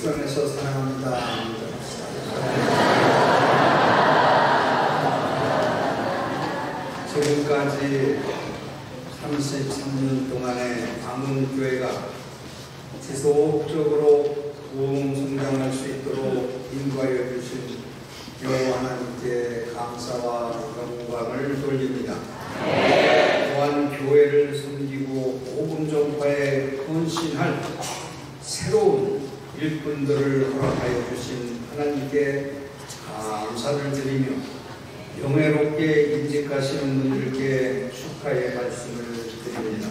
주 안에서 사랑합니다. 지금까지 33년 동안의 광흥교회가 지속적으로 부흥 성장할 수 있도록 인도하여 주신 여호와 하나님께 감사와 영광을 돌립니다. 또한 교회를 섬기고 복음 전파에 헌신할 새로운 일꾼들을 허락하여 주신 하나님께 감사를 드리며 영예롭게 인직하시는 분들께 축하의 말씀을 드립니다.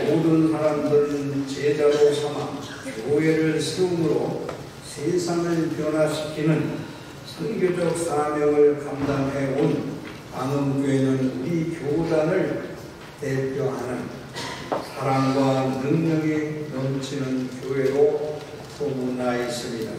모든 사람들은 제자로 삼아 교회를 세움으로 세상을 변화시키는 선교적 사명을 감당해 온 광흥교회는 우리 교단을 대표하는 사랑과 능력이 넘치는 교회로 소문나 있습니다.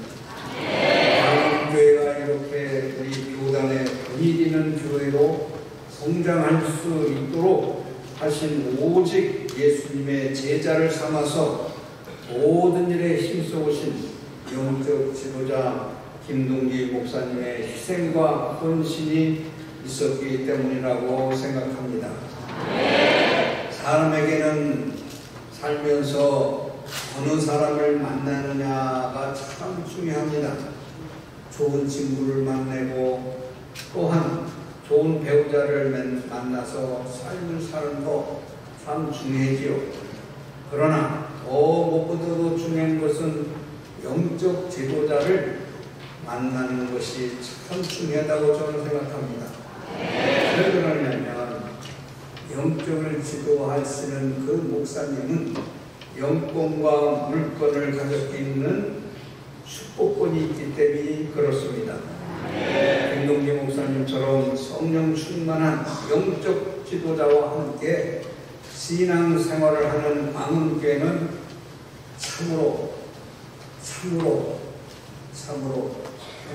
광흥교회가 이렇게 우리 교단의 분위기는 교회로 성장할 수 있도록 하신 오직 예수님의 제자를 삼아서 모든 일에 힘써오신 영적 지도자 김동기 목사님의 희생과 헌신이 있었기 때문이라고 생각합니다. 사람에게는 살면서 어느 사람을 만나느냐가 참 중요합니다. 좋은 친구를 만나고 또한 좋은 배우자를 만나서 삶을 사는 것 참 중요하지요. 그러나 더 무엇보다도 중요한 것은 영적 지도자를 만나는 것이 참 중요하다고 저는 생각합니다. 왜 그러냐면 영적을 지도하시는 그 목사님은 영권과 물권을 가지고 있는 축복권이 있기 때문에 그렇습니다. 김동기 목사님처럼 성령 충만한 영적 지도자와 함께 신앙생활을 하는 광흥교회는 참으로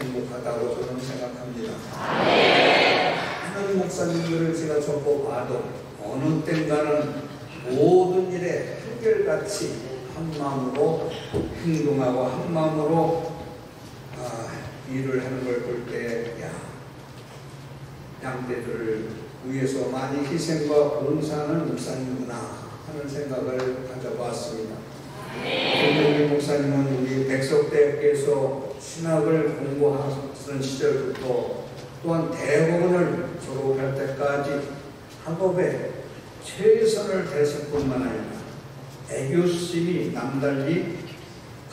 행복하다고 저는 생각합니다. 많은 목사님들을 제가 접어봐도 어느 땐가는 모든 일에 한결같이 한 마음으로 행동하고 한 마음으로 일을 하는 걸 볼 때 양떼들을 위해서 많이 희생과 봉사하는 목사님구나 하는 생각을 가져봤습니다. 김동기 목사님은 우리 백석대학교에서 신학을 공부하던 시절부터 또한 대법원을 졸업할 때까지 학업에 최선을 다했을 뿐만 아니라 애교심이 남달리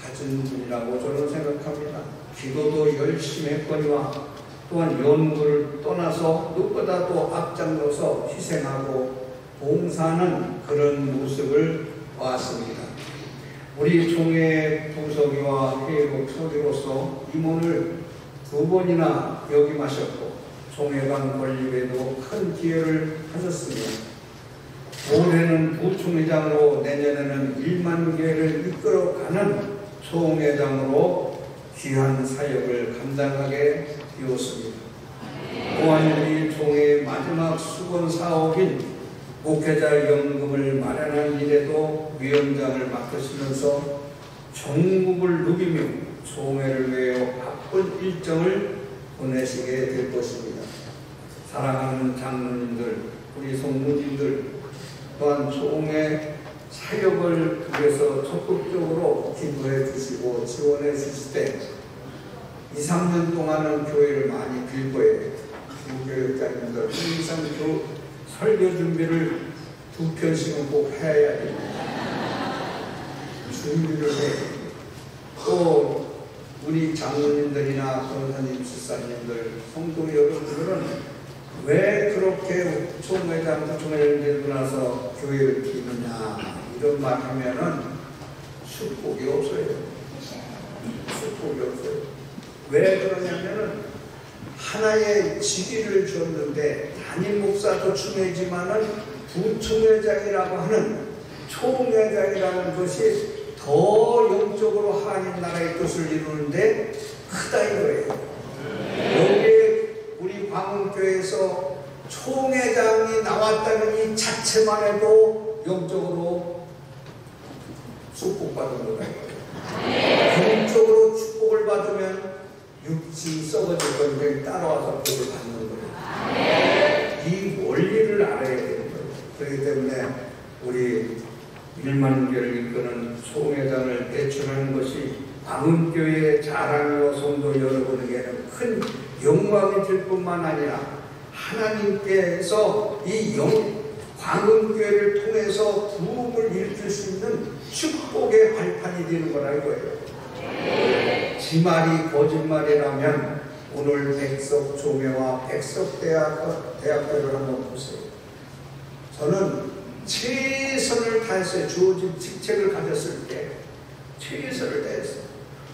가진 분이라고 저는 생각합니다. 기도도 열심히 했거니와 또한 연구를 떠나서 누구보다도 앞장서서 희생하고 봉사하는 그런 모습을 보았습니다. 우리 총회 부서기와 회의록 서기로서 임원을 2번이나 역임하셨고 총회관 건립에도 큰 기여를 하셨으며 올해는 부총회장으로 내년에는 1만 개를 이끌어가는 총회장으로 귀한 사역을 감당하게 되었습니다. 또한 우리 총회의 마지막 수건 사업인 목회자 연금을 마련한 일에도 위원장을 맡으시면서 전국을 누비며 총회를 위해 바쁜 일정을 보내시게 될 것입니다. 사랑하는 장로님들, 우리 성도님들 또한 총회 사역을 위해서 적극적으로 기부해 주시고 지원해 주실 때 2, 3년 동안은 교회를 많이 빌 거예요. 교육자님들 항상 설교 준비를 2편씩은 꼭 해야 됩니다. 준비를 해야 됩니다. 또 우리 장로님들이나 권사님, 집사님들, 성도 여러분들은 왜 그렇게 총회장, 부총회를 되고 나서 교회를 비느냐 이런 말 하면은 축복이 없어요. 축복이 없어요. 왜 그러냐면은 하나의 직위를 줬는데 담임 목사도 중요하지만은 부총회장이라고 하는 총회장이라는 것이 더 영적으로 하나님 나라의 뜻을 이루는데 크다 이거예요. 여기에 우리 광흥교회에서 총회장이 나왔다는 이 자체만 해도 영적으로 축복받은 거다. 복을 받는 거예요. 이 원리를 알아야 되는 거예요. 그렇기 때문에 우리 1만 교회를 이끄는 총회장을 배출하는 것이 광흥교회의 자랑이고 성도 여러분에게는 큰 영광이 될 뿐만 아니라 하나님께서 이 광흥교회를 통해서 부흥을 일으킬 수 있는 축복의 발판이 되는 거라 이거예요. 지 말이 거짓말이라면 오늘 백석총회와 백석대학교를 한번 보세요. 저는 최선을 다해서 주어진 직책을 가졌을 때 최선을 다했어요.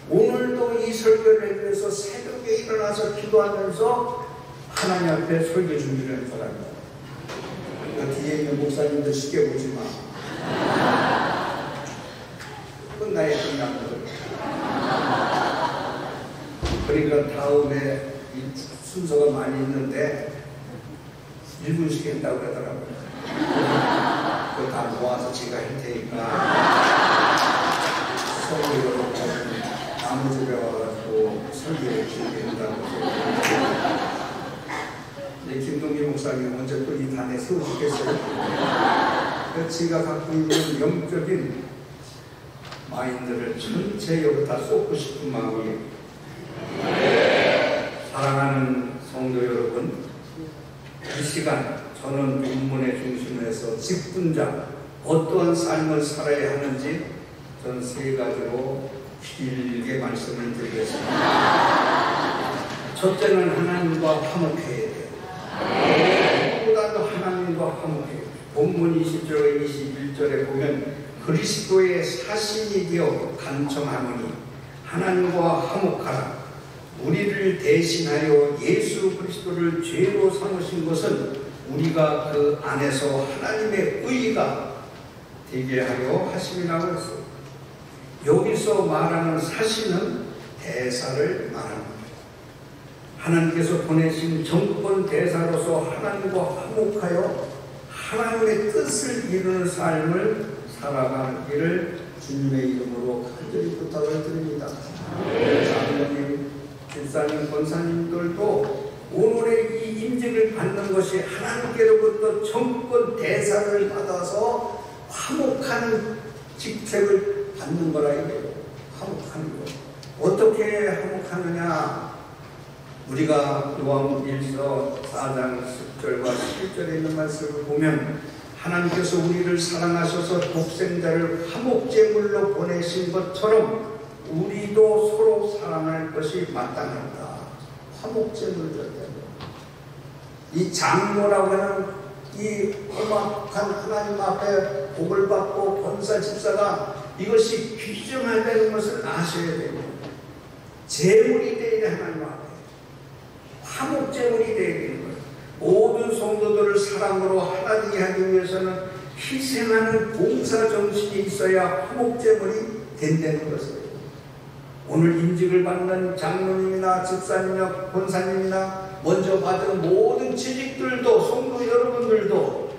오늘도 이 설교를 하기 위해서 새벽에 일어나서 기도하면서 하나님 앞에 설교 준비를 하는 사람입니다. 뒤에 있는 목사님들 쉽게 보지 마. 끝나야 끝난 거예요. 그러니까 다음에 순서가 많이 있는데 1분씩 한다고 그러더라고요. 그거 다 모아서 제가 할 테니까 설교로 나무 집에 와가지고 설교를 준비한다고. 김동기 목사님 언제 또 이 단에 세우시겠어요? 제가 갖고 있는 영적인 마인드를 전체 여기 다 쏟고 싶은 마음이에요. 사랑하는 성도 여러분, 이 시간 저는 본문의 중심에서 직분자 어떠한 삶을 살아야 하는지 저는 세 가지로 길게 말씀을 드리겠습니다. 첫째는 하나님과 화목해야 돼요. 무엇보다도 하나님과 화목해요. 본문 20절 21절에 보면 그리스도의 사신이 되어 간청하노니 하나님과 화목하라. 우리를 대신하여 예수 그리스도를 죄로 삼으신 것은 우리가 그 안에서 하나님의 의가 되게 하려 하심이라고 했어요. 여기서 말하는 사신은 대사를 말합니다. 하나님께서 보내신 정권 대사로서 하나님과 화목하여 하나님의 뜻을 이루는 삶을 살아가기를 주님의 이름으로 간절히 부탁을 드립니다. 장로님, 집사님, 권사님들도 오늘의 이 인증을 받는 것이 하나님께로부터 정권 대사를 받아서 화목하는 직책을 받는 거라 이거예요. 화목하는 거. 어떻게 화목하느냐? 우리가 요한일서 4장 10절과 11절에 있는 말씀을 보면 하나님께서 우리를 사랑하셔서 독생자를 화목제물로 보내신 것처럼 우리도 서로 사랑할 것이 마땅하다. 화목제물이었다. 이 장로라고 하는 이 험악한 하나님 앞에 복을 받고 권사 집사가 이것이 귀중하다는 것을 아셔야 됩니다. 제물이 되어야 돼. 하나님 앞에 화목제물이 되어야 되는 거예요. 모든 성도들을 사랑으로 하나 되게 하기 위해서는 희생하는 봉사정신이 있어야 화목제물이 된다는 것이에요. 오늘 인직을 받는 장로님이나 집사님이나 권사님이나 먼저 받은 모든 지직들도 성도 여러분들도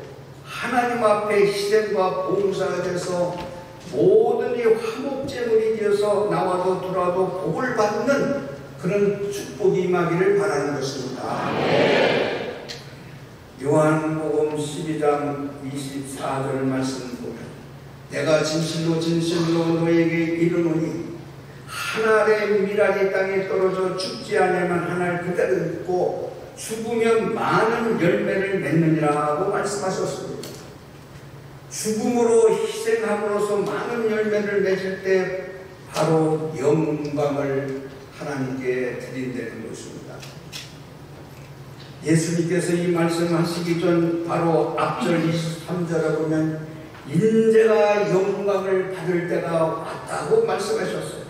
하나님 앞에 희생과 봉사가 돼서 모든 이 화목제물이 되어서 나와도 들어와도 복을 받는 그런 축복이 임하기를 바라는 것입니다. 요한복음 12장 24절 말씀 보면 내가 진실로 진실로 너에게 이르노니 한 알의 밀알이 땅에 떨어져 죽지 않으면 한 알 그대로 있고 죽으면 많은 열매를 맺느니라고 말씀하셨습니다. 죽음으로 희생함으로써 많은 열매를 맺을 때 바로 영광을 하나님께 드린다는 것입니다. 예수님께서 이 말씀하시기 전 바로 앞절 23절에 보면 인자가 영광을 받을 때가 왔다고 말씀하셨어요.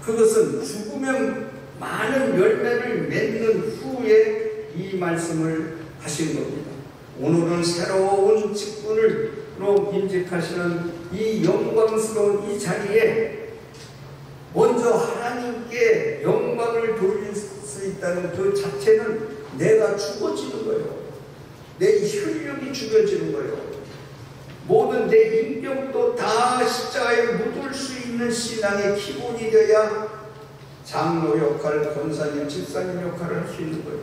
그것은 죽으면 많은 열매를 맺는 후에 이 말씀을 하신 겁니다. 오늘은 새로운 직분으로 임직하시는 이 영광스러운 이 자리에 먼저 하나님께 영광을 돌릴 수 있다는 그 자체는 내가 죽어지는 거예요. 내 혈육이 죽여지는 거예요. 모든 내 인격도 다 십자가에 묻을 수 있는 신앙의 기본이 되어야 장로 역할, 권사님, 집사님 역할을 할 수 있는 거예요.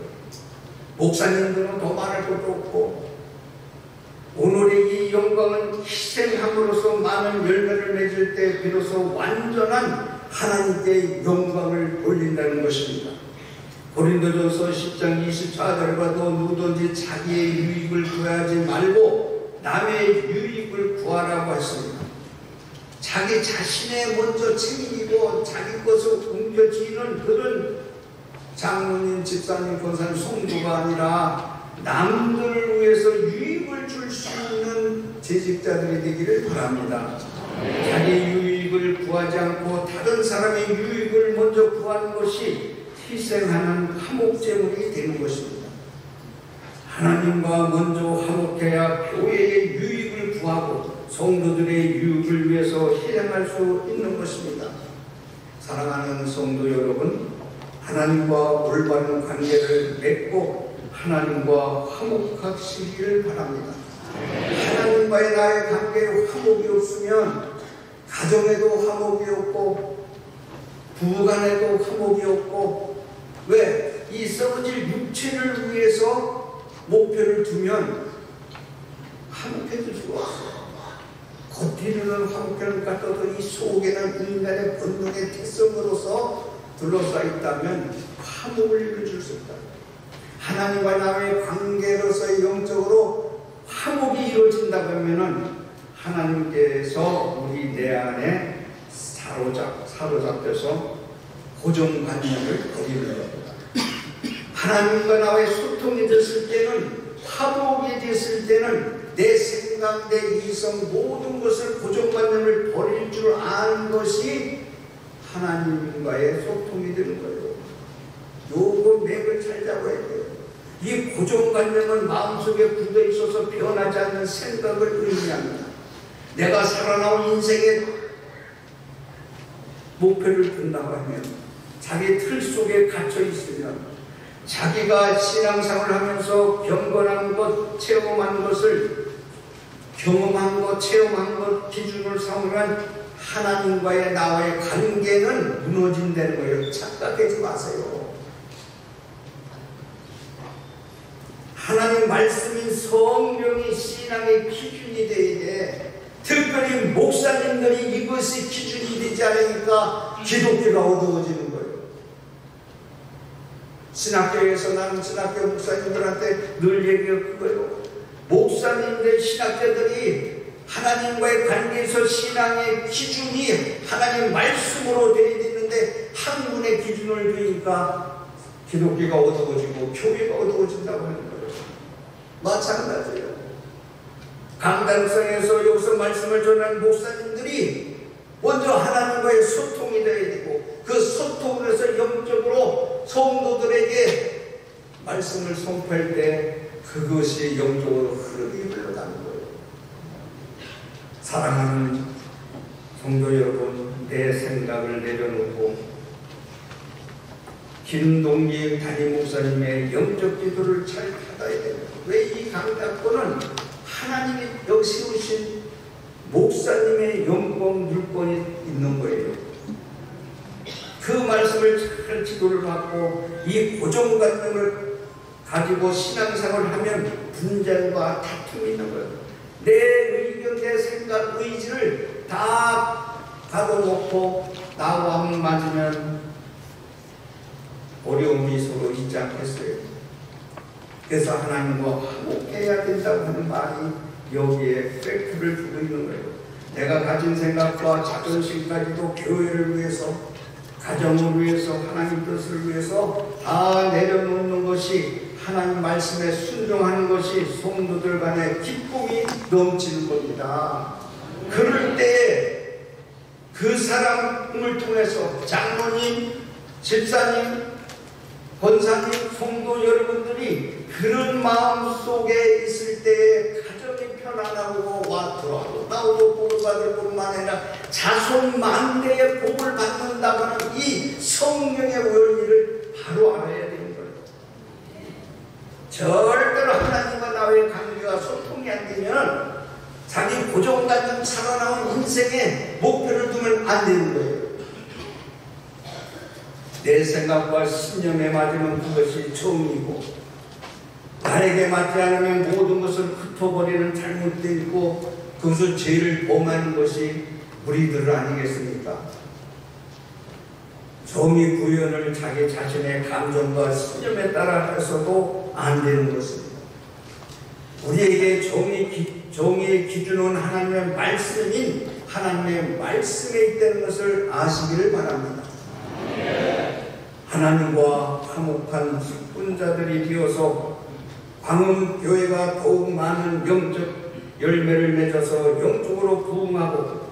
목사님들은 더 말할 것도 없고, 오늘의 이 영광은 희생함으로써 많은 열매를 맺을 때 비로소 완전한 하나님께 영광을 돌린다는 것입니다. 고린도전서 10장 24절에 봐도 누구든지 자기의 유익을 구하지 말고 남의 유익을 구하라고 했습니다. 자기 자신의 먼저 책임이고 자기 것을 옮겨지는 그런 장로님, 집사님, 권사님, 성도가 아니라 남들을 위해서 유익을 줄 수 있는 재직자들이 되기를 바랍니다. 자기 유익을 구하지 않고 다른 사람의 유익을 먼저 구하는 것이 희생하는 화목제물이 되는 것입니다. 하나님과 먼저 화목해야 교회의 유익을 구하고 성도들의 유익을 위해서 희생할 수 있는 것입니다. 사랑하는 성도 여러분, 하나님과 올바른 관계를 맺고 하나님과 화목하시기를 바랍니다. 하나님과의 나의 관계에 화목이 없으면 가정에도 화목이 없고 부부간에도 화목이 없고, 왜? 이 썩어질 육체를 위해서 목표를 두면 화목해질 수가 없어요. 겉으로는 화목해는 것 같아도 이 속에는 인간의 본능의 특성으로서 둘러싸여 있다면 화목을 이루어줄 수 없다. 하나님과 나의 관계로서의 영적으로 화목이 이루어진다고 하면은 하나님께서 우리 내 안에 사로잡혀서 고정관념을 버리는 겁니다. 하나님과 나의 소통이 됐을 때는, 화목이 됐을 때는 내 생각, 내 이성, 모든 것을 고정관념을 버릴 줄 아는 것이 하나님과의 소통이 되는 거예요. 요거 맥을 잘 잡아야 돼요. 이 고정관념은 마음속에 굳어 있어서 변하지 않는 생각을 의미합니다. 내가 살아나온 인생의 목표를 둔다고 하면, 자기 틀 속에 갇혀 있으면, 자기가 신앙생활을 하면서 경건한 것, 체험한 것을, 경험한 것, 체험한 것 기준을 삼으면 하나님과의 나와의 관계는 무너진다는 거예요. 착각하지 마세요. 하나님 말씀인 성경이 신앙의 기준이 되어야 돼. 특별히 목사님들이 이것이 기준이 되지 않으니까 기독교가 어두워지는 거예요. 신학교에서 나는 신학교 목사님들한테 늘 얘기할 거예요. 목사님들, 신학자들이 하나님과의 관계에서 신앙의 기준이 하나님 말씀으로 되어 있는데 한 분의 기준을 두니까 기독교가 어두워지고 교회가 어두워진다고 하는 거예요. 마찬가지예요. 강단성에서 여기서 말씀을 전하는 목사님들이 먼저 하나님과의 소통이 되어야 되고, 그 소통에서 영적으로 성도들에게 말씀을 선포할 때 그것이 영적으로 흘러가는 거예요. 사랑하는 성도 여러분, 내 생각을 내려놓고 김동기 담임 목사님의 영적 기도를 잘 받아야 됩니다. 왜 이 강단권은 하나님이 여기 세우신 목사님의 영권, 물권이 있는 거예요. 그 말씀을 잘 지도를 받고 이 고정관념을 가지고 신앙생활을 하면 분쟁과 다툼이 있는 거예요. 내 의견, 내 생각, 의지를 다 가둬놓고 나와 맞으면 어려움이 서로 있지 않겠어요? 그래서 하나님과 화목해야 된다고 하는 말이 여기에 팩트를 두고 있는 거예요. 내가 가진 생각과 자존심까지도 교회를 위해서, 가정을 위해서, 하나님 뜻을 위해서 다 내려놓는 것이, 하나님 말씀에 순종하는 것이 성도들 간에 기쁨이 넘치는 겁니다. 그럴 때 그 사람을 통해서 장로님, 집사님, 권사님, 성도 여러분들이 그런 마음 속에 있을 때 가정이 편안하고 들어가고 나오고 복을 받을 뿐만 아니라 자손 만대의 복을 받는다는 이 성령의 원리를 바로 알아야 되는 거예요. 절대로 하나님과 나의 관계가 소통이 안 되면 자기 고정관념 살아나온 인생에 목표를 두면 안 되는 거예요. 내 생각과 신념에 맞으면 그것이 정이고, 나에게 맞지 않으면 모든 것을 흩어버리는 잘못된 일이고, 그것을 죄를 범하는 것이 우리들 아니겠습니까? 정의 구현을 자기 자신의 감정과 신념에 따라 해서도 안 되는 것입니다. 우리에게 정의의 기준은 하나님의 말씀인 하나님의 말씀에 있다는 것을 아시기를 바랍니다. 하나님과 화목한 직분자들이 되어서 광음교회가 더욱 많은 영적 열매를 맺어서 영적으로 부흥하고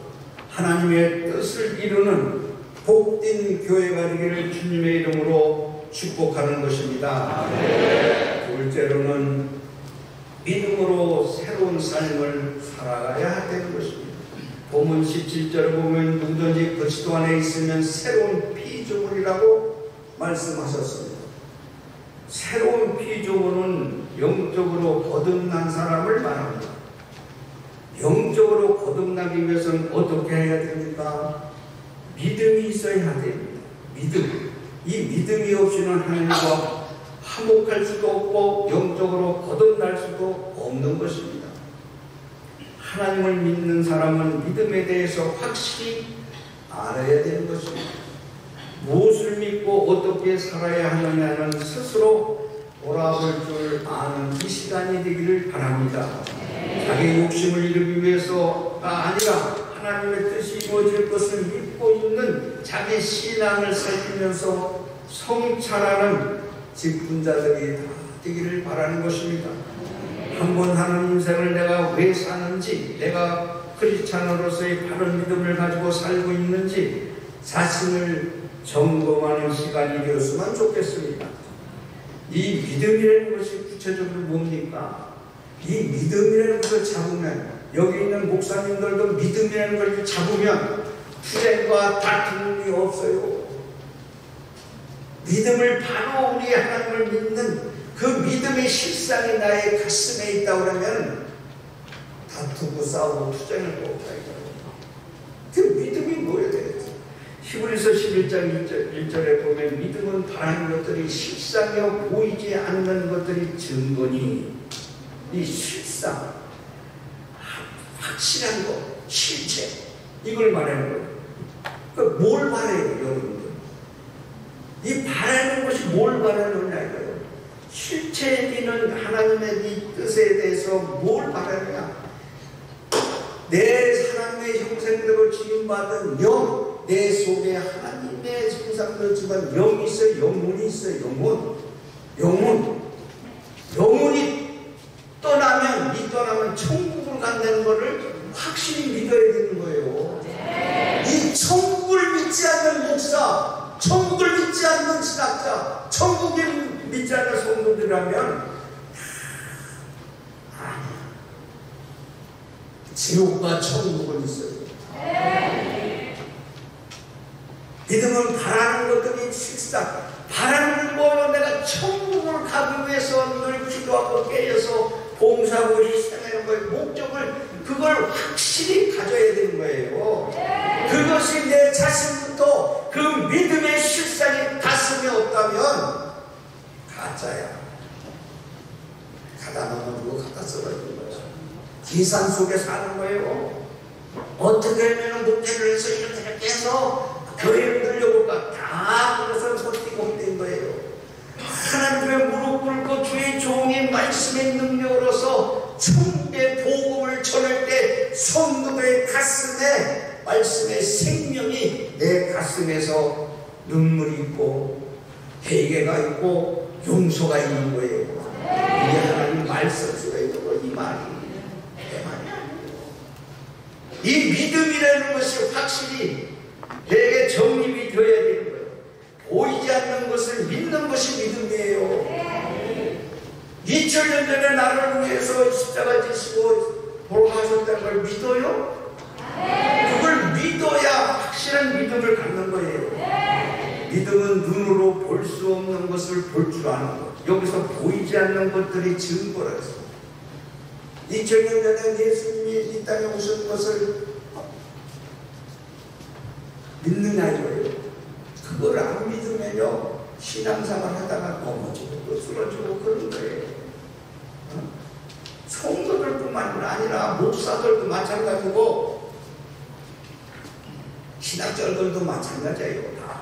하나님의 뜻을 이루는 복된 교회가 되기를 주님의 이름으로 축복하는 것입니다. 둘째로는 믿음으로 새로운 삶을 살아가야 되는 것입니다. 본문 17절을 보면 누구든지 그리스도 안에 있으면 새로운 피조물이라고 말씀하셨습니다. 새로운 피조물은 영적으로 거듭난 사람을 말합니다. 영적으로 거듭나기 위해서는 어떻게 해야 됩니까? 믿음이 있어야 됩니다. 믿음. 이 믿음이 없이는 하나님과 화목할 수도 없고 영적으로 거듭날 수도 없는 것입니다. 하나님을 믿는 사람은 믿음에 대해서 확실히 알아야 되는 것입니다. 무엇을 믿고 어떻게 살아야 하느냐는 스스로 돌아볼 줄 아는 이 시간이 되기를 바랍니다. 자기 욕심을 이루기 위해서가 아니라 하나님의 뜻이 이루어질 것을 믿고 있는 자기 신앙을 살피면서 성찰하는 직분자들이 되기를 바라는 것입니다. 한번 하는 인생을 내가 왜 사는지, 내가 크리스찬으로서의 바른 믿음을 가지고 살고 있는지 자신을 점검하는 시간이 되었으면 좋겠습니다. 이 믿음이라는 것이 구체적으로 뭡니까? 이 믿음이라는 것을 잡으면, 여기 있는 목사님들도 믿음이라는 걸 잡으면 투쟁과 다툼이 없어요. 믿음을 바로 우리 하나님을 믿는 그 믿음의 실상이 나의 가슴에 있다고 하면 다투고 싸우고 투쟁을 없다. 그 믿음이 뭐야 되겠지? 히브리서 11장 1절에 보면 믿음은 바라는 것들이 실상이요 보이지 않는 것들이 증거니, 이 실상, 확실한 것, 실체, 이걸 말하는 거예요. 그러니까 뭘 바라요, 여러분들? 이 바라는 것이 뭘 바라는 거냐고요. 실체에는 하나님의 이 뜻에 대해서 뭘 바라느냐? 내 하나님의 형상대로 지음받은 영, 내 속에 하나님의 형상대로 지음받은 영이 있어요. 영혼이 있어요. 영혼이 떠나면 천국을 간다는 것을 확실히 믿어야 되는 거예요. 이 천국을 믿지 않는 목사, 천국을 믿지 않는 신학자, 천국을 믿지 않는 성도들이라면 지옥과 천국은 있어요. 믿음은 바라는 것들이 실상, 바라는 거로 내가 천국을 가기 위해서 늘 기도하고 깨어서 봉사하고 희생하는 거예요. 목적을, 그걸 확실히 가져야 되는 거예요. 그것이 내 자신부터 그 믿음의 실상이 가슴에 없다면 가짜야. 가다 넘어지고 가다 쓰러지는 거죠. 계산 속에 사는 거예요. 어떻게 하면 목회를 해서 이렇게 해서 교회를 늘려볼까? 다 그것을 버티고 있는 거예요. 하나님의 무릎 꿇고 주의 종의 말씀의 능력으로서 천국의 복음을 전할 때 성도의 가슴에 말씀의 생명이 내 가슴에서 눈물이 있고 회개가 있고 용서가 있는 거예요. 이게 하나님 말씀 속에 있는 거, 이 말이 내 말이 아니에요. 이 믿음이라는 것이 확실히 내게 정립이 되어야 되는 거예요. 보이지 않는 것을 믿는 것이 믿음이에요. 2000년 전에 나를 위해서 십자가 지시고 돌아가셨다는 걸 믿어요? 그걸 믿어야 확실한 믿음을 갖는 거예요. 믿음은 눈으로 볼 수 없는 것을 볼 줄 아는 것. 여기서 보이지 않는 것들이 증거라 했어요. 2000년 전에 예수님이 이 땅에 오신 것을 믿느냐 이거예요. 그걸 안 믿으면 요즘에요 신앙생활 하다가 넘어지고 또 쓰러지고 그런 거예요. 성도들뿐만 아니라 목사들도 마찬가지고 신학자들도 마찬가지예요. 다.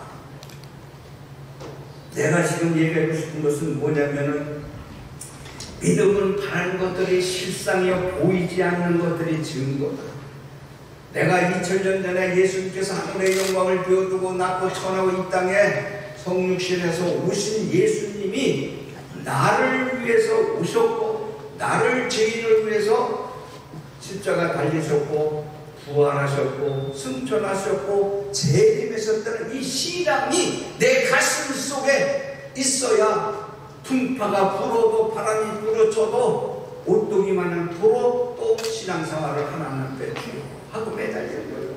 내가 지금 얘기하고 싶은 것은 뭐냐면은 믿음은 바라는 것들이 실상이요 보이지 않는 것들이 증거다. 내가 2000년 전에 예수님께서 하늘의 영광을 비워두고 낳고 천하고 이 땅에 성육신에서 오신 예수님이 나를 위해서 오셨고 나를 죄인을 위해서 십자가 달리셨고 부활하셨고 승천하셨고 재림하셨다는 이 신앙이 내 가슴 속에 있어야 풍파가 불어도 바람이 불어쳐도 오뚜기 마냥 불어 또 신앙생활을 하나님 앞에 하고 매달리는 거예요.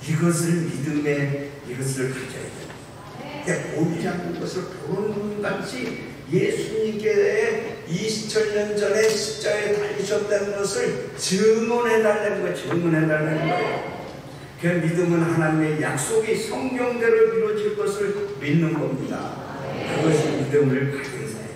이것을 믿음의 이것을 가져야 돼요. 보이지 않는 것을 보는 같이 예수님께 2000년 전에 십자가에 달리셨다는 것을 증언해달라는 거예요. 증언해달라는 거예요. 그 믿음은 하나님의 약속이 성경대로 이루어질 것을 믿는 겁니다. 그것이 믿음을 가진 사람.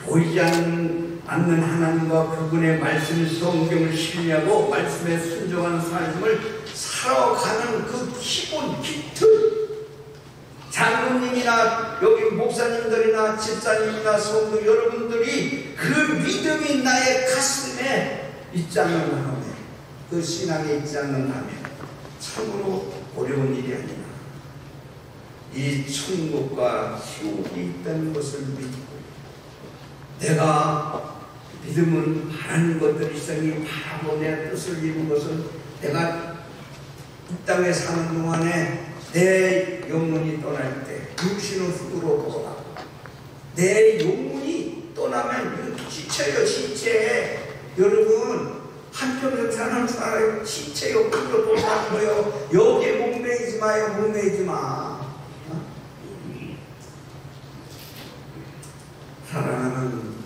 보이지 않는 하나님과 그분의 말씀 성경을 신뢰하고 말씀에 순종하는 삶을 살아가는 그 기본 기틀. 장로님이나 여기 목사님들이나 집사님이나 성도 여러분들이 그 믿음이 나의 가슴에 있지 않는다면, 그 신앙에 있지 않는다면 참으로 어려운 일이 아니라 이 천국과 지옥이 있다는 것을 믿고, 내가 믿음은 바라는 것들 이상이 바라고 내 뜻을 이룬 것은 내가 이 땅에 사는 동안에 내 영혼이 떠날 때 육신은 흙으로 돌아가고, 내 영혼이 떠나면 시체요 시체. 여러분 한평생 사는 사람 시체요 흙으로 돌아가는 거예요. 여기에 목매이지 마요. 목매이지 마. 사랑하는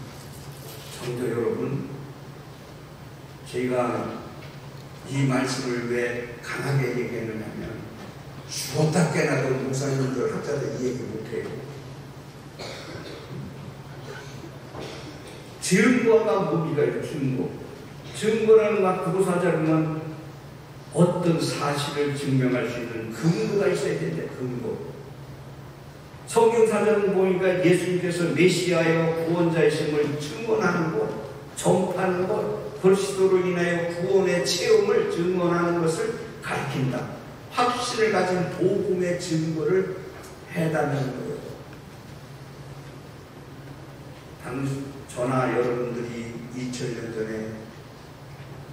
성도 여러분, 저희가 이 말씀을 왜 강하게 얘기했느냐면 죽었다 깨나도 목사님들 학자들 이 얘기 못해요. 증거가 무기가 있어요. 증거라는 것 구구사자는 어떤 사실을 증명할 수 있는 근거가 있어야 되는데, 근거. 성경사전을 보니까 예수님께서 메시아여 구원자이심을 증언하는 것, 전파하는 것, 그리스도로 인하여 구원의 체험을 증언하는 것을 가리킨다. 확신을 가진 복음의 증거를 해달라는 거예요. 저나 여러분들이 2000년 전에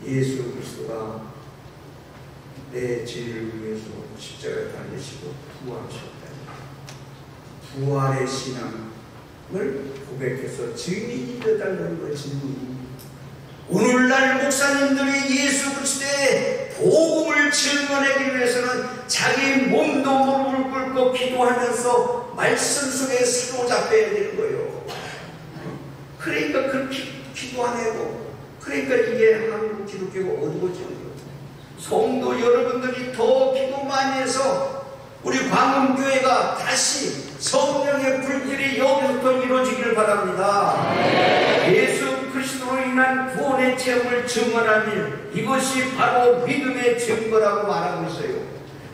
예수 그리스도가 내 죄를 위해서 십자가에 달리시고 부활하셨다. 부활의 신앙을 고백해서 증인이 되달라는 거예요. 증인. 오늘날 목사님들이 예수 그리스도의 복음을 증언하기 위해서는 자기 몸도 무릎을 꿇고 기도하면서 말씀 속에 사로잡혀야 되는 거예요. 그러니까 그렇게 기도 안 하고, 그러니까 이게 한국 기독교가 어두워지는 거예요. 성도 여러분들이 더 기도 많이 해서 우리 광음교회가 다시 성령의 불길이 여기서부터 이루어지기를 바랍니다. 예수 그리스도로 인한 구원의 체험을 증언한 일, 이것이 바로 믿음의 증거라고 말하고 있어요.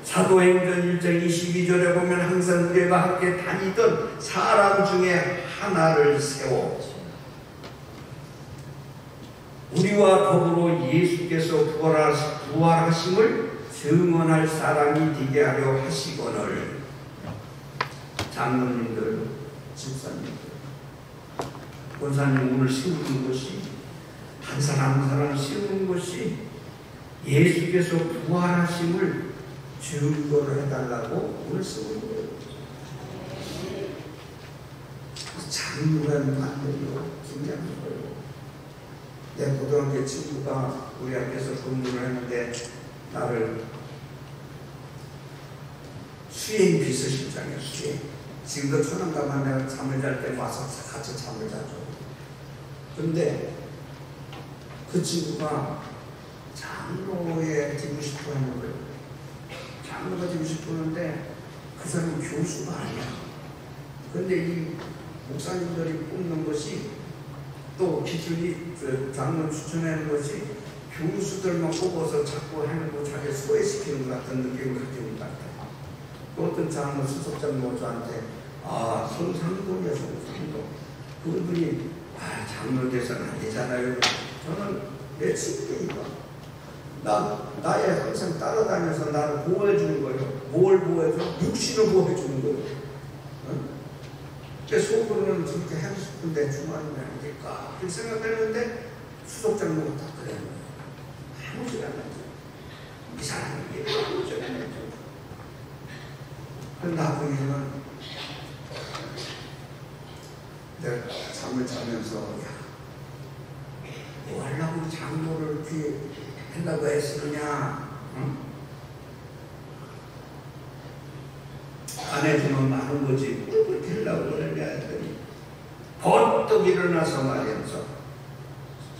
사도행전 1장 22절에 보면 항상 우리가 함께 다니던 사람 중에 하나를 세워 우리와 더불어 예수께서 부활하심을 증언할 사람이 되게 하려 하시거늘. 장로님들, 집사님들, 권사님 오늘 세우는 것이, 한 사람 한 사람 세우는 것이 예수께서 부활하심을 증거를 해달라고 오늘 세우는 거예요. 장로라는 말이요, 중요한 거예요. 내 고등학교 친구가 우리 학교에서 근무를 했는데 나를 수행 비서실장이야. 수행. 지금도 천안 가면 내가 잠을 잘 때 와서 같이 잠을 자죠. 근데 그 친구가 장로에 되고 싶어 하는 거예요. 장로가 되고 싶었는데 그 사람은 교수가 아니야. 그런데 이 목사님들이 뽑는 것이 또 기준이 장로 추천하는 것이 교수들만 뽑아서 자꾸 하는 거 자기 소외시키는 것 같은 느낌을 가지고 있다. 또 어떤 장로 수석장로 저한테 손상동이야 손상동. 그분이 장로 돼서는 안 되잖아요. 저는 내 친구니까 나의 항상 따라다녀서 나를 보호해주는 거예요. 뭘 보호해줘? 육신을 보호해주는 거예요. 속으로는 저렇게 하고 싶은데 중간이면 안 될까 그렇게 생각했는데 수석장로가 딱 그래요. 아무 소리 안 나죠. 이 사람은 아무 소리 안 나죠. 나중에는 내가 잠을 자면서 뭐 하려고 장로를 이렇게 하려고 했으냐? 응? 안 해주면 많은 거지. 뭘 그렇게 하려고 그러냐 했더니 번뜩 일어나서 말이면서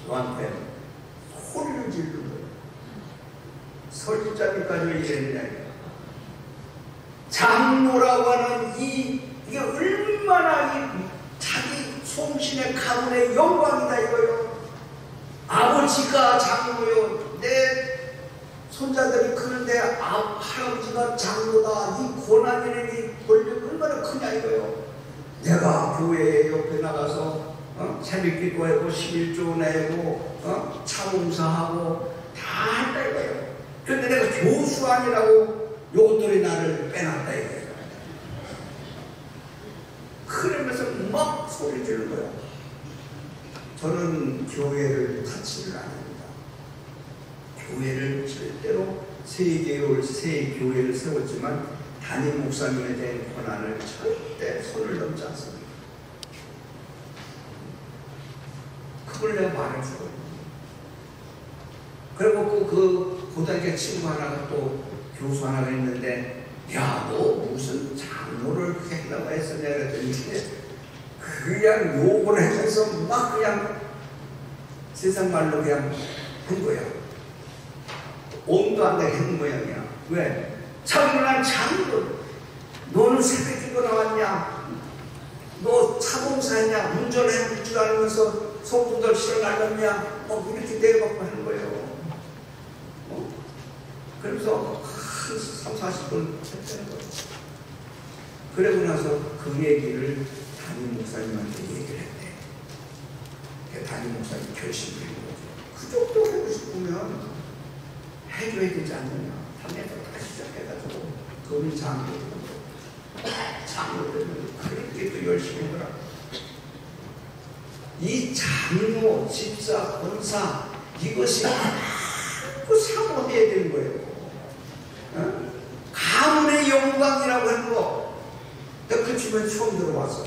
저한테 소리를 지르는 거예요. 설자니까지 왜 이랬냐. 장로라고 하는 이게 얼마나 자기 송신의 가문의 영광이다 이거요. 아버지가 장로요. 내 손자들이 크는데 할아버지가 장로다. 이 고난이라는 이 권력 얼마나 크냐 이거요. 내가 교회 옆에 나가서 새벽기도하고 11조 내고 차봉사하고 다 한다 이거요. 그런데 내가 교수 아니라고 요것들이 나를 빼놨다 이거예요. 그러면서 막 소리 지르는 거야. 저는 교회를 타치를 안 합니다. 교회를 절대로 새 교회를 세웠지만 담임 목사님에 대한 권한을 절대 손을 넘지 않습니다. 그걸 내가 말해주거든요. 그리고 그 고등학교 친구 하나가 또 교수 하나가 있는데 야, 너 무슨 장로를 그렇게 하려고 했었냐 그랬더니 그냥 욕을 해서 막 그냥 세상 말로 그냥 한 거야. 온도 안 되게 한 모양이야. 왜? 장로란 장로. 너는 새벽기도 나왔냐? 너 차봉사했냐? 운전할 줄 알면서 성도들 실어 날렸냐? 이렇게 내려받고 하는 거예요. 그래서 한 30-40분 했다는 거예요. 그러고 나서 그 얘기를 담임 목사님한테 얘기를 했대. 담임 목사님 결심을 한 거죠. 그 정도 하고 싶으면 해줘야 되지 않느냐. 담에서 다시 시작해가지고 그분이 장로들은 그렇게 또 열심히 하더라. 이 장로, 집사, 권사 이것이 자꾸 사모해야 되는 거예요. 가문의 영광이라고 하는 거. 내가 그 주변에 처음 들어왔어.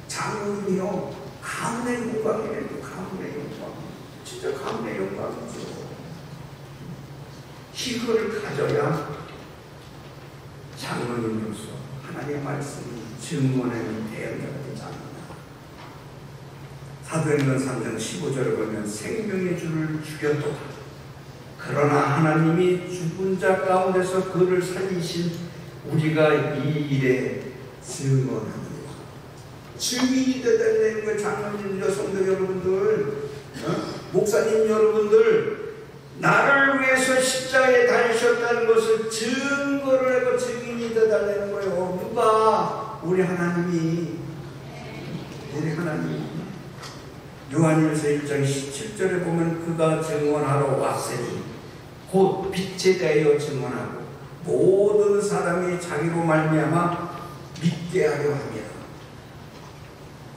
장로님이요. 가문의 영광이래요. 가문의 영광. 진짜 가문의 영광이죠. 이거를 가져야 장로님으로서 하나님의 말씀을 증언하는 대언자가 되지 않는다. 사도행전 3장 15절을 보면 생명의 주를 죽였도다. 그러나 하나님이 죽은 자 가운데서 그를 살리신 우리가 이 일에 증언합니다. 증인이 되달라는 거예요. 장로님, 성도 여러분들, 목사님 여러분들, 나를 위해서 십자가에 달리셨다는 것을 증거를 하고 증인이 되달라는 거예요. 누가? 우리 하나님이. 우리 하나님. 요한일서 1장 17절에 보면 그가 증언하러 왔으니 곧 빛에 대하여 증언하고 모든 사람이 자기로 말미암아 믿게 하려 합니다.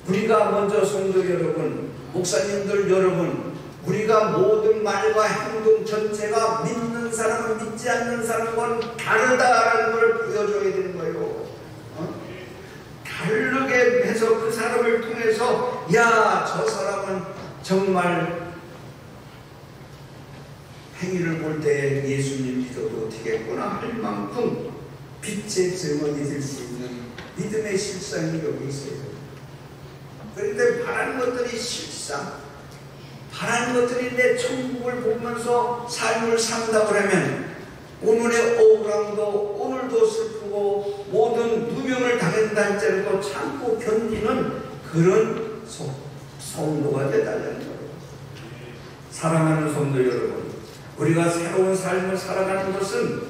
우리가 먼저 성도 여러분, 목사님들 여러분, 우리가 모든 말과 행동 전체가 믿는 사람은 믿지 않는 사람과는 다르다라는 걸 보여줘야 되는 거예요. 다르게 해서 그 사람을 통해서 야, 저 사람은 정말 행위를 볼 때 예수님 믿어도 되겠구나 할 만큼 빛의 증언이 될 수 있는 믿음의 실상이 여기 있어요. 그런데 바라는 것들이 실상, 바라는 것들이 내 천국을 보면서 삶을 산다고 하면 오늘의 억울함도 오늘도 슬프고 참고 모든 누명을 당한다 할지라도 참고 견디는 그런 성도가 되달라는 거예요. 사랑하는 성도 여러분, 우리가 새로운 삶을 살아가는 것은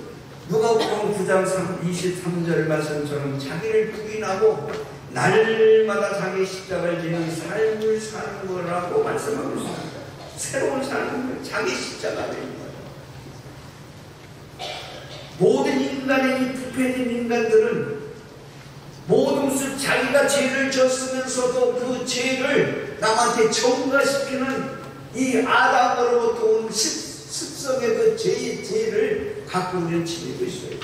누가복음 9장 23절 말씀처럼 자기를 부인하고 날마다 자기 십자가를 지는 삶을 사는 거라고 말씀하고 있습니다. 새로운 삶은 자기 십자가를 지는 거예요. 모든 인간의 이 부패된 인간들은 모든 것을 자기가 죄를 졌으면서도 그 죄를 남한테 전가시키는 이 아담으로부터 온 습성의 그 죄를 갖고 있는 지니고 있어요.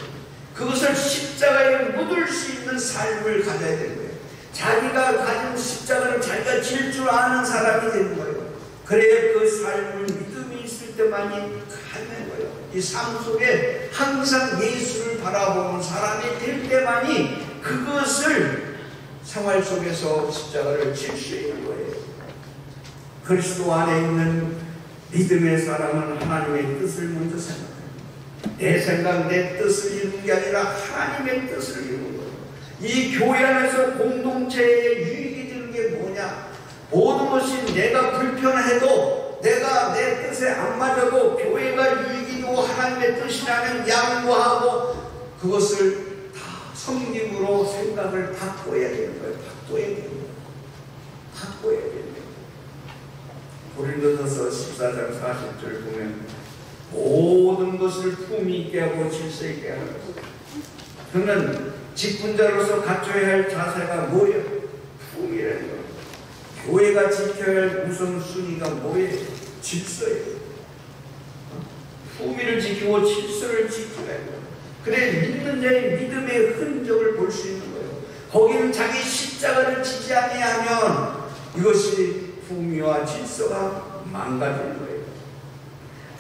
그것을 십자가에 묻을 수 있는 삶을 가져야 되는 거예요. 자기가 가진 십자가를 자기가 질 줄 아는 사람이 되는 거예요. 그래야 그 삶을 믿음이 있을 때만이 가능한 거예요. 이 삶 속에 항상 예수를 바라보는 사람이 될 때만이 그것을 생활 속에서 십자가를 질 수 있는 거예요. 그리스도 안에 있는 믿음의 사람은 하나님의 뜻을 먼저 생각해요. 내 생각, 내 뜻을 이루는 게 아니라 하나님의 뜻을 이루는 거예요. 이 교회 안에서 공동체에 유익이 되는 게 뭐냐? 모든 것이 내가 불편해도 내가 내 뜻에 안 맞아도 교회가 유익이 되고 하나님의 뜻이라는 양보하고 그것을 다 성김으로 생각을 바꿔야 되는 거예요. 바꿔야 되는 거예요. 바꿔야 되는 거예요. 고린도전서 14장 40절 보면 모든 것을 품위 있게 하고 질서 있게 하는 것. 그는 직분자로서 갖춰야 할 자세가 뭐예요? 품위라는 거. 교회가 지켜야 할 우선순위가 뭐예요? 질서예요. 품위를 지키고 질서를 지켜야 해요. 그래 믿는 자의 믿음의 흔적을 볼 수 있는 거예요. 거기는 자기 십자가를 지지 아니하면 이것이 품위와 질서가 망가지는 거예요.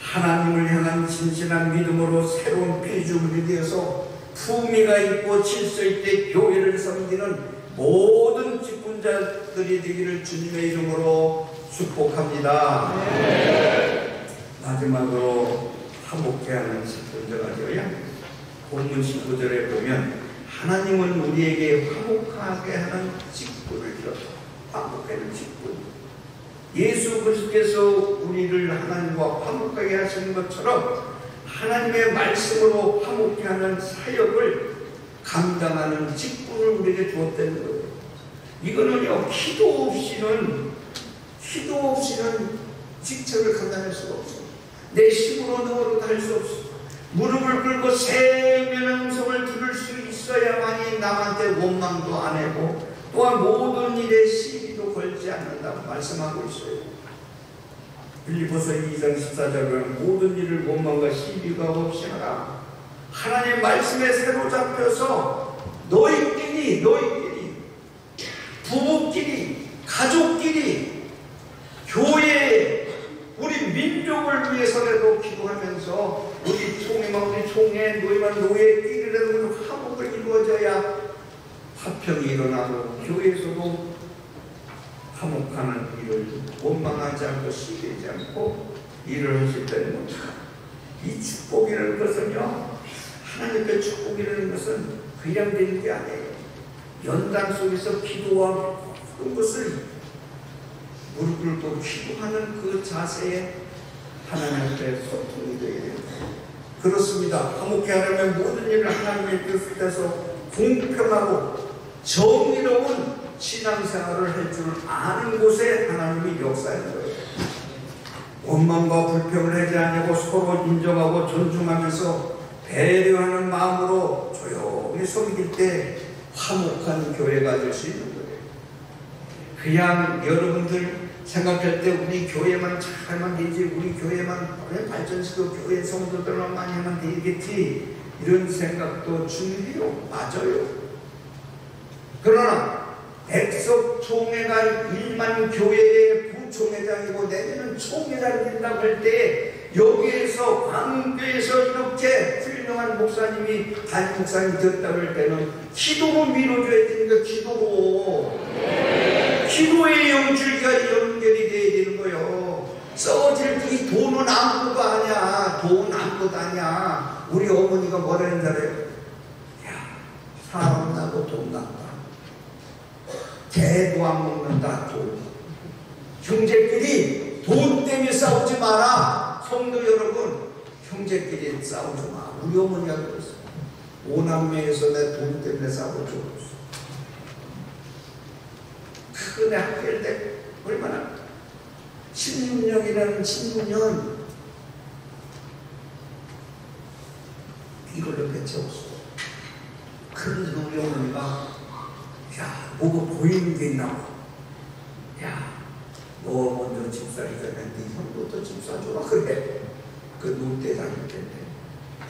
하나님을 향한 진실한 믿음으로 새로운 피조물이 되어서 품위가 있고 질서 있게 교회를 섬기는 모든 직분자들이 되기를 주님의 이름으로 축복합니다. 네. 마지막으로 화목케 하는 직분자가 되어야 합니다. 본문 19절에 보면 하나님은 우리에게 화목하게 하는 직분을 주었다. 화목케 하는 직분. 예수 그리스도께서 우리를 하나님과 화목하게 하시는 것처럼 하나님의 말씀으로 화목케 하는 사역을 감당하는 직분을 우리에게 주었다는 거예요. 이거는요, 기도 없이는 직책을 감당할 수가 없어요. 내 힘으로 너로도 할 수 없어요. 무릎을 꿇고 세면의 음성을 들을 수 있어야만이 남한테 원망도 안 하고 또한 모든 일에 시비도 걸지 않는다고 말씀하고 있어요. 빌립보서 2장 14절은 모든 일을 원망과 시비가 없이 하라. 하나님의 말씀에 사로잡혀서 너희끼리 부부끼리 가족끼리 교회 우리 민족을 위해서라도 기도하면서 우리 총회 노예만 노예끼리라도 화목을 이루어져야 화평이 일어나고 교회에서도 화목하는 일을 원망하지 않고 시기하지 않고 일을 하실 때는 못하. 이 축복이라는 것은요, 하나님의 축복이라는 것은 그냥 되는 게 아니에요. 연단 속에서 기도와 그런 것을 무릎 꿇고 기도하는 그 자세에 하나님께 소통이 되어야 됩니다. 그렇습니다. 화목케 하려면 모든 일을 하나님의 뜻을 따서 공평하고 정의로운 신앙생활을 할 줄 아는 곳에 하나님이 역사하는 거예요. 원망과 불평을 하지 않고 서로 인정하고 존중하면서 배려하는 마음으로 조용히 섬길 때 화목한 교회가 될 수 있는 거예요. 그냥 여러분들 생각할 때 우리 교회만 잘하면 되지, 우리 교회만 발전시키고 교회 성도들만 많이 하면 되겠지, 이런 생각도 중요해요. 맞아요. 그러나 백석 총회가 일반 교회의 부총회장이고 내지는 총회장이 된다고 할 때 여기에서 광교에서 이렇게 훌륭한 목사님이 담임 목사님이 되었다고 할 때는 기도로 밀어줘야 되니까 기도의 영줄기가 연결이 돼야 되는 거예요. 써질 이 돈은 아무것도 아니야. 돈 아무것도 아니야. 우리 어머니가 뭐라 했는지 알아요? 야, 사람 나고 돈 난다. 개도 안 먹는다. 돈. 형제끼리 돈 때문에 싸우지 마라. 성도 여러분, 형제끼리 싸우지 마. 우리 어머니가 그랬어. 오남매에서 내 돈 때문에 싸우고 죽었어. 내 학교일 때 얼마나 16년이라는 16년 이걸로 배채웠어. 그런데 우리 어머니가 야, 뭐가 보이는 게 있나 봐. 야, 너 먼저 집 사기 전에 네 형부터 집 사줘라. 그래. 그 놀때 다닐 때인데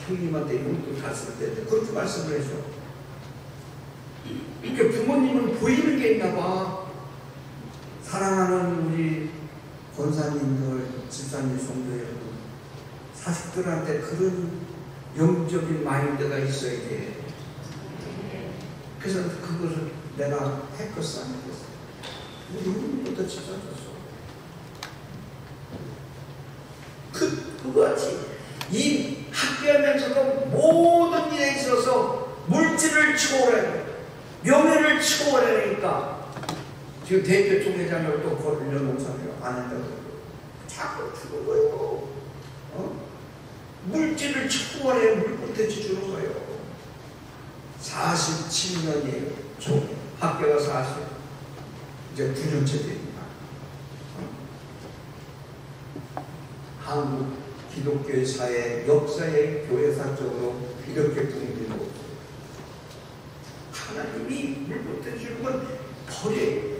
형님한테 용돈 갔을 때 그렇게 말씀을 해줘. 그러니까 부모님은 보이는 게 있나 봐. 사랑하는 우리 권사님들, 집사님, 성도 여러분, 자식들한테 그런 영적인 마인드가 있어야 돼. 그래서 그것을 내가 했겠어, 안 했겠어? 우리 형님부터 집사줬어. 그거지. 이 학교하면서도 모든 일에 있어서 물질을 추구하라, 명예를 추구하라니까. 지금 대표 총회장을 또 걸려놓잖아요. 안 한다고. 자꾸 주는 거예요. 물질을 추구하래. 물보태지 주는 거예요. 47년이에요. 학교가 40. 이제 9년째 됩니다. 한국 기독교의 사회, 역사의 교회사적으로 이렇게 분위기는 없어요. 하나님이 물보태 주는 건 버려요.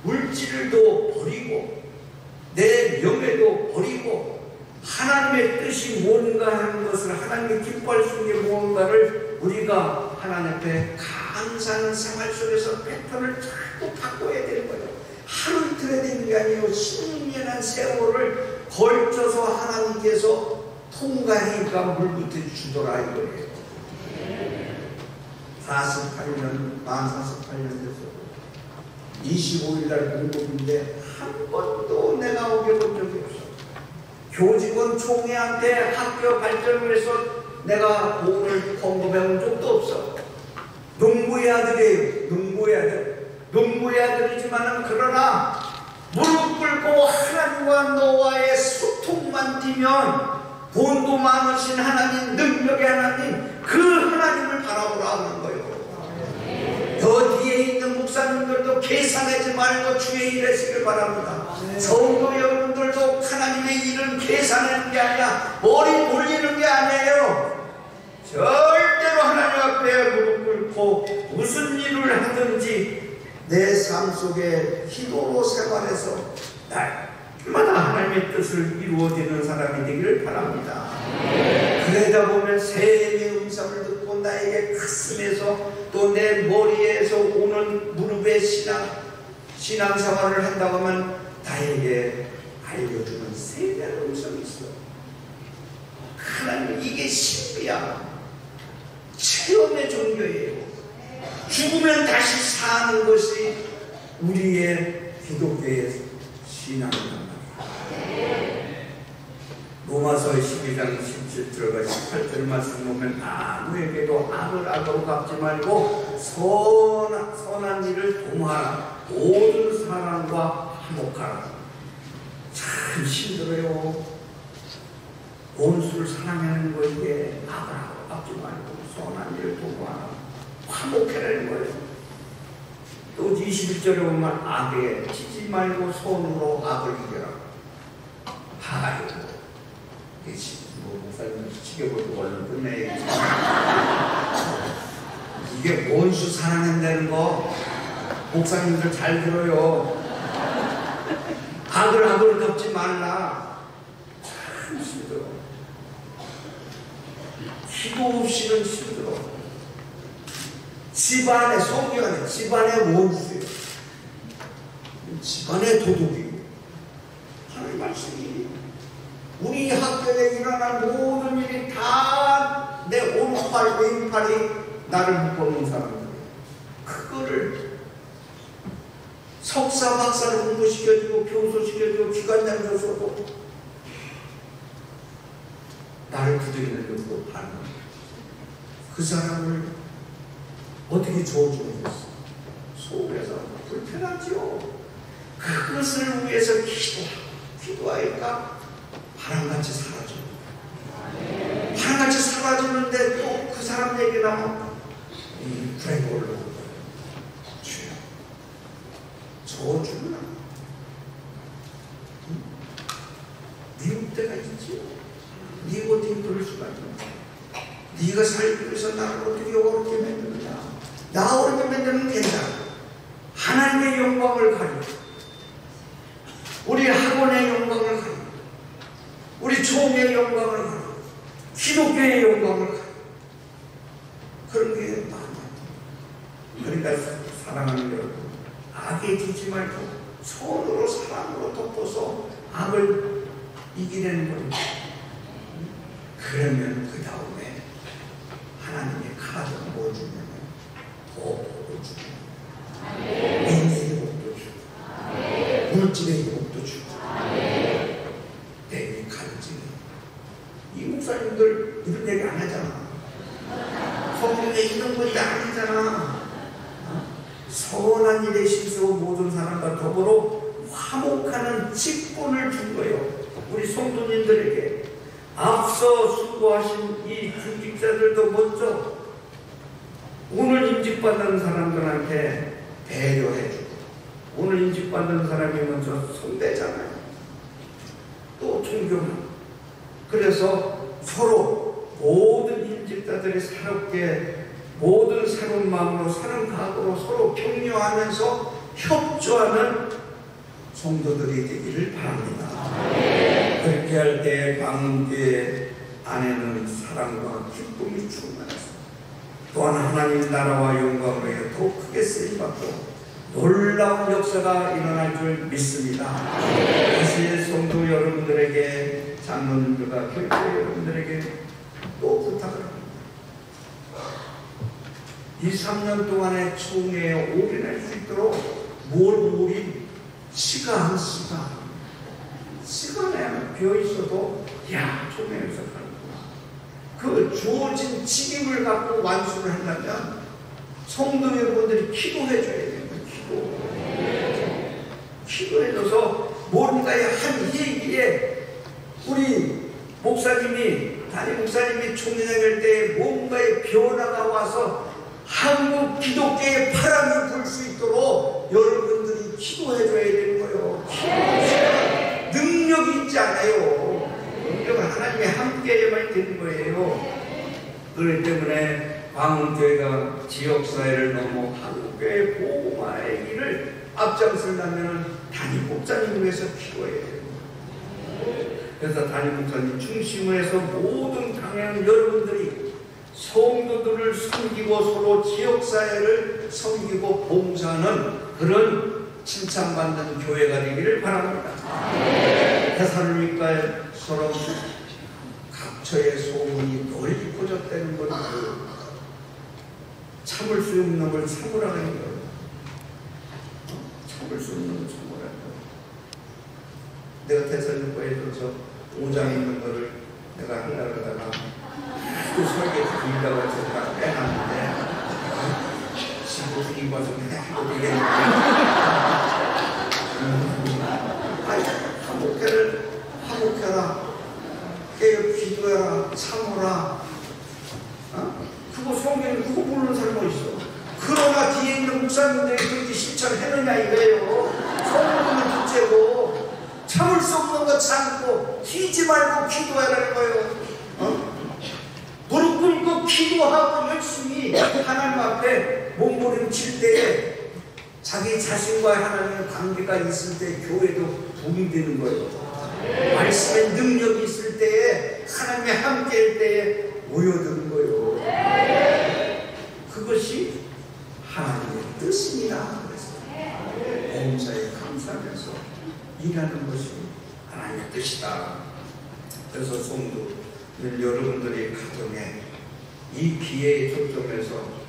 물질도 버리고 내 명예도 버리고 하나님의 뜻이 뭔가 하는 것을, 하나님이 기뻐할 수 있는 게 무언가를 우리가 하나님 앞에 감사하는 생활 속에서 패턴을 자꾸 바꿔야 되는 거예요. 하루 이틀에 되는 게 아니에요. 16년한 세월을 걸쳐서 하나님께서 통과하니까 물부터 주더라 이거예요. 48년, 만 48년 됐어요. 25일날 공급인데 한 번도 내가 오게 본 적이 없어. 교직원 총회한테 학교 발전을 위해서 내가 돈을 공급해 온 적도 없어. 농부의 아들이에요. 농부의 아들. 농부의 아들이지만은 그러나 무릎 꿇고 하나님과 너와의 소통만 뛰면 돈도 많으신 하나님, 능력의 하나님, 그 하나님을 바라보라 하는 거예요. 더 뒤에 있는 목사님들도 계산하지 말고 주의 일 하시길 바랍니다. 성도 여러분들도 하나님의 일은 계산하는 게 아니야. 머리 돌리는 게 아니에요. 절대로 하나님 앞에 무릎 꿇고 무슨 일을 하든지 내 삶 속에 기도로 생활해서 날마다 하나님의 뜻을 이루어지는 사람이 되기를 바랍니다. 그러다 보면 샘의 음성을 듣고 나에게 가슴에서 또 내 머리에서 오는 무릎의 신앙생활을 한다고 하면 나에게 알려주는 세대의 음성이 있어. 하나님, 이게 신비야. 체험의 종교예요. 죽으면 다시 사는 것이 우리의 기독교의 신앙이란 말이야. 로마서 12장 17절과 18절 말씀 보면 아무에게도 악을 악으로 갚지 말고 선한 일을 도모하라. 모든 사람과 화목하라. 참 힘들어요. 원수를 사랑하는 거에 악을 악으로 갚지 말고 선한 일을 도모하라. 화목해라는 거예요. 또 21절에 보면 악에 치지 말고 손으로 악을 이겨라. 아이고, 목사님 지켜보고 얼른 끝내야겠지. 이게 원수 사랑한다는 거 목사님들 잘 들어요. 악을 악으로 덮지 말라. 참 힘들어. 기도 없이는 힘들어. 집안의 성경에 집안의 원수예요. 집안의 도둑이에요. 하나님 말씀이 우리 학교에 일어난 모든 일이 다 내 오른팔 왼팔이 나를 묶어놓은 사람들이에요. 그거를 석사 박사를 공부시켜주고 교수시켜주고 기관장 줘서도 나를 부정하는 것도 반응. 그 사람을 어떻게 저어주겠어? 속에서 불편하지요. 그것을 위해서 기도하니까 바람같이 사라져요. 바람같이 사라지는데 또 그 사람 얘기 나면 이 불행이 올라오는 거예요. 주여, 저어주나? 미울 때가 있지요. 네가 어떻게 그럴 수가 있냐? 네가 살기 위해서 나를 어떻게 어렵게 만드느냐? 나 어렵게 만들면 된다. 하나님의 영광을 가리고, 우리 학원의 영광을 가리고, 우리 종의 영광을 가리고, 기독교의 영광을 가리고, 그런 게 많아요. 그러니까 사랑하는 여러분, 악에 지지 말고 손으로 사랑으로 덮어서 악을 이기려는 거예요. 그러면 그 다음에 하나님의 카드가 뭐 주냐면 복을 주고, 인생의 복도 주고, 물질의 복도 주고, 내 가르치는 이 목사님들 이런 얘기 안 하잖아. 성경에 이런 것이 아니잖아. 선한 일에 힘쓰고 모든 사람과 더불어 화목하는 직분을 준 거예요. 우리 성도님들에게 앞서 수고하신 이 중직자들도 먼저 오늘 임직받는 사람들한테 배려해주고, 오늘 임직받는 사람이 먼저 선배잖아요. 또 존경하고, 그래서 서로 모든 임직자들이 새롭게 모든 새로운 마음으로 새로운 각오로 서로 격려하면서 협조하는 성도들이 되기를 바랍니다. 그렇게 할 때 광운교회 안에는 사랑과 기쁨이 충만해서 또한 하나님 나라와 영광으로 해 더욱 크게 쓰임받고 놀라운 역사가 일어날 줄 믿습니다. 다시 성도 여러분들에게, 장로님들과 교회 여러분들에게 또 부탁을 합니다. 2, 3년 동안의 총회에 올인할 수 있도록 우리 시간 내면 비어있어도 총회에서 가는구나. 그 주어진 책임을 갖고 완수를 한다면 성도 여러분들이 기도해줘야 돼요. 기도해줘서 뭔가의 한 얘기에 우리 목사님이, 담임 목사님이 총회장일 때 뭔가의 변화가 와서 한국 기독교의 바람을 불 수 있도록 여러분들이 기도해줘야 되는 거예요. 기도가 능력이 있지 않아요. 능력은 하나님의 함께해야만 되는 거예요. 그렇기 때문에 광운교회가 지역사회를 넘어 한국교회 복음화의 길을 앞장서려면 담임 목사님 위해서 기도해야 돼요. 그래서 담임 목사님 중심으로 해서 모든 당연 여러분들이 성도들을 섬기고 서로 지역사회를 섬기고 봉사하는 그런 칭찬받는 교회가 되기를 바랍니다. 데살로니가에 서로 각처의 소문이 널리 퍼졌다는 걸 참을 수 없는 걸 참으라는 거예요. 참을 수 없는 걸 참으라는 거예요. 내가 데살로니가에 서 5장 있는 거를 내가 하려고 하다가 또 설계 드린다고 해서 제가 빼놨는데 지금 분위기 봐서 해도 되겠는데 화목해라, 깨어 기도해라, 참으라. 그거 성경에 그거 모르는 사람이 어디 있어? 그러나 뒤에 있는 목사님들이 그렇게 실천했느냐 이거예요. 성경은 둘째고 참을 수 없는 거 참고 튀지 말고 기도하라는 거예요. 무릎 꿇고 기도하고 열심히 하나님 앞에 몸부림칠 때에 자기 자신과 하나님의 관계가 있을 때 교회도 도움이 되는 거예요. 말씀의 능력이 있을 때에 하나님의 함께할 때에 모여드는 거예요. 그것이 하나님의 뜻입니다. 그래서 봉사에 감사하면서 일하는 것이 하나님의 뜻이다. 그래서 성도 여러분들이 가정에 이 기회에 초점해서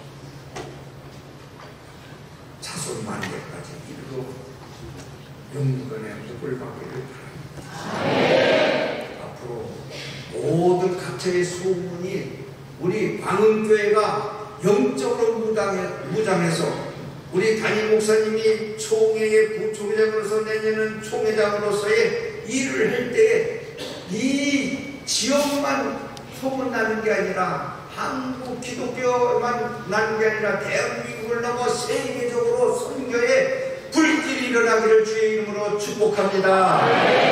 자손 만대까지 이르러 영문권의 복을 받기를 바랍니다. 앞으로 모든 각처의 소문이 우리 광운교회가 영적으로 무장해서 우리 담임 목사님이 총회의 부총회장으로서 내년은 총회장으로서의 일을 할 때 이 지역만 소문나는 게 아니라 한국 기독교만 나는 게 아니라 대한민국을 넘어 세계적으로 선교의 불길이 일어나기를 주의 이름으로 축복합니다.